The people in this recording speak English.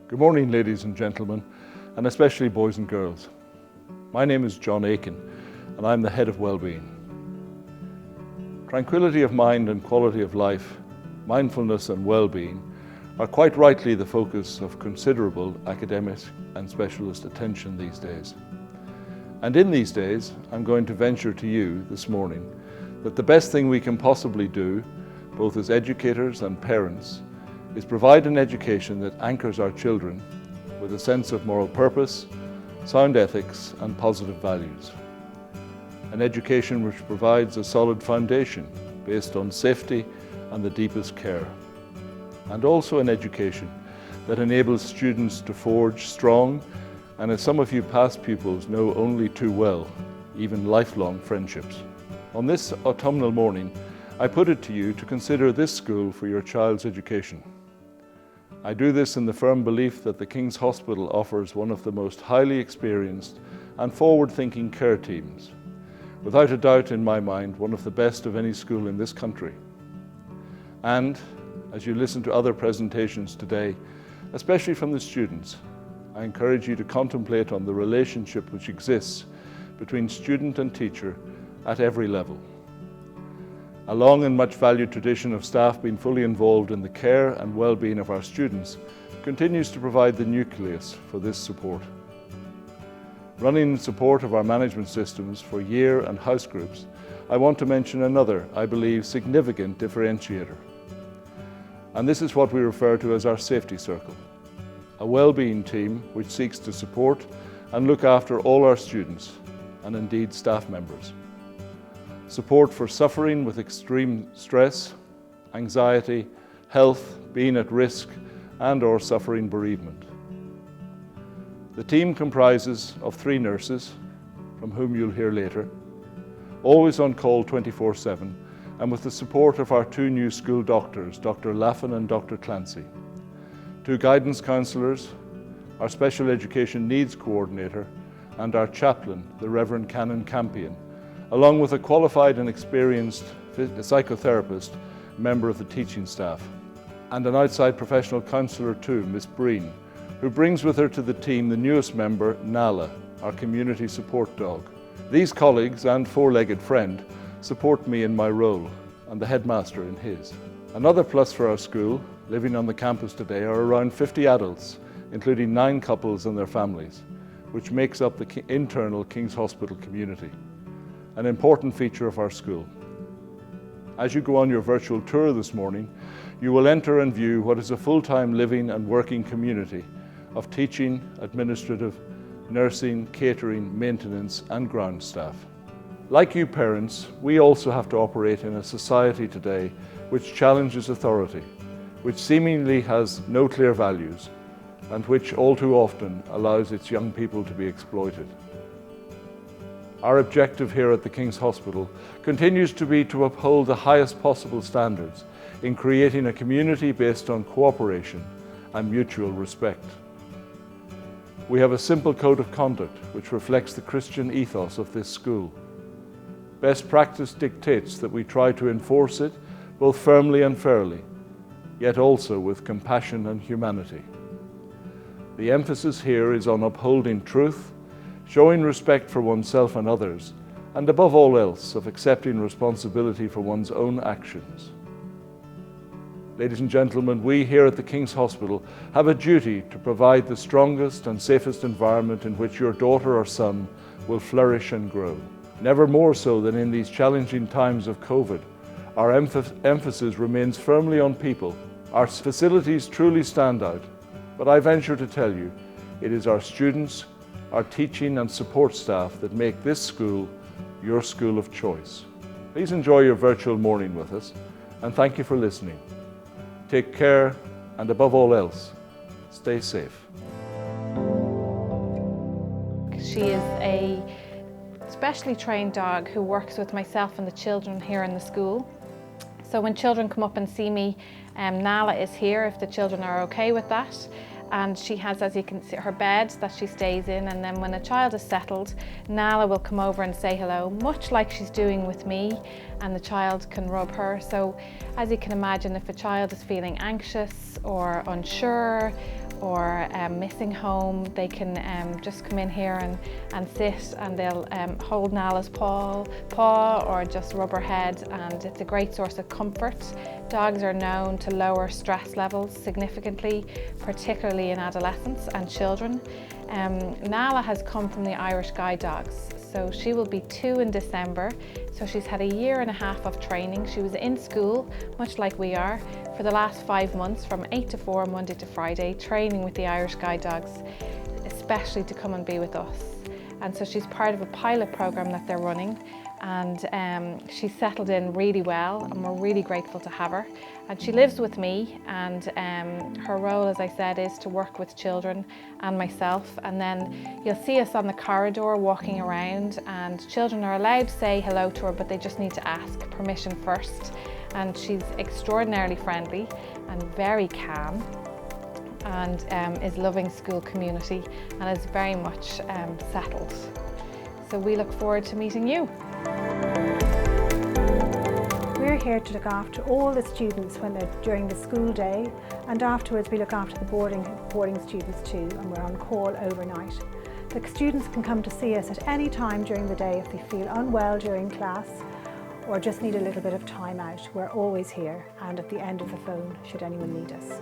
Good morning, ladies and gentlemen, and especially boys and girls. My name is John Aiken, and I'm the Head of Wellbeing. Tranquility of mind and quality of life, mindfulness and well-being are quite rightly the focus of considerable academic and specialist attention these days. And in these days, I'm going to venture to you this morning that the best thing we can possibly do, both as educators and parents, is provide an education that anchors our children with a sense of moral purpose, sound ethics and positive values. An education which provides a solid foundation based on safety and the deepest care. And also an education that enables students to forge strong, and as some of you past pupils know only too well, even lifelong friendships. On this autumnal morning, I put it to you to consider this school for your child's education. I do this in the firm belief that the King's Hospital offers one of the most highly experienced and forward-thinking care teams. Without a doubt in my mind, one of the best of any school in this country. And as you listen to other presentations today, especially from the students, I encourage you to contemplate on the relationship which exists between student and teacher at every level. A long and much valued tradition of staff being fully involved in the care and well-being of our students continues to provide the nucleus for this support. Running in support of our management systems for year and house groups, I want to mention another, I believe, significant differentiator. And this is what we refer to as our safety circle, a well-being team which seeks to support and look after all our students and indeed staff members. Support for suffering with extreme stress, anxiety, health, being at risk, and/or suffering bereavement. The team comprises of 3 nurses, from whom you'll hear later, always on call 24/7, and with the support of our 2 new school doctors, Dr. Laffin and Dr. Clancy, 2 guidance counsellors, our special education needs coordinator, and our chaplain, the Reverend Canon Campion, along with a qualified and experienced psychotherapist, member of the teaching staff, and an outside professional counsellor too, Miss Breen, who brings with her to the team the newest member, Nala, our community support dog. These colleagues and 4-legged friend support me in my role and the headmaster in his. Another plus for our school, living on the campus today, are around 50 adults, including 9 couples and their families, which makes up the internal King's Hospital community, an important feature of our school. As you go on your virtual tour this morning, you will enter and view what is a full-time living and working community of teaching, administrative, nursing, catering, maintenance and ground staff. Like you parents, we also have to operate in a society today which challenges authority, which seemingly has no clear values, and which all too often allows its young people to be exploited. Our objective here at the King's Hospital continues to be to uphold the highest possible standards in creating a community based on cooperation and mutual respect. We have a simple code of conduct which reflects the Christian ethos of this school. Best practice dictates that we try to enforce it both firmly and fairly, yet also with compassion and humanity. The emphasis here is on upholding truth, showing respect for oneself and others, and above all else, of accepting responsibility for one's own actions. Ladies and gentlemen, we here at the King's Hospital have a duty to provide the strongest and safest environment in which your daughter or son will flourish and grow. Never more so than in these challenging times of COVID, our emphasis remains firmly on people. Our facilities truly stand out, but I venture to tell you, it is our students, our teaching and support staff that make this school your school of choice. Please enjoy your virtual morning with us, and thank you for listening. Take care, and above all else, stay safe. She is a specially trained dog who works with myself and the children here in the school. So when children come up and see me, Nala is here if the children are okay with that. And she has, as you can see, her bed that she stays in, and then when a child is settled, Nala will come over and say hello, much like she's doing with me, and the child can rub her. So as you can imagine, if a child is feeling anxious or unsure or missing home, they can just come in here and sit, and they'll hold Nala's paw or just rub her head, and it's a great source of comfort. Dogs are known to lower stress levels significantly, particularly in adolescents and children. Nala has come from the Irish Guide Dogs, so she will be 2 in December. So she's had a 1.5 years of training. She was in school, much like we are, for the last 5 months from 8 to 4, Monday to Friday, training with the Irish Guide Dogs, especially to come and be with us. And so she's part of a pilot program that they're running, and she's settled in really well, and we're really grateful to have her. And she lives with me, and her role, as I said, is to work with children and myself. And then you'll see us on the corridor walking around, and children are allowed to say hello to her, but they just need to ask permission first. And she's extraordinarily friendly and very calm, and is loving school community, and is very much settled. So we look forward to meeting you. We're here to look after all the students when they're during the school day, and afterwards we look after the boarding students too, and we're on call overnight. The students can come to see us at any time during the day if they feel unwell during class or just need a little bit of time out. We're always here and at the end of the phone should anyone need us.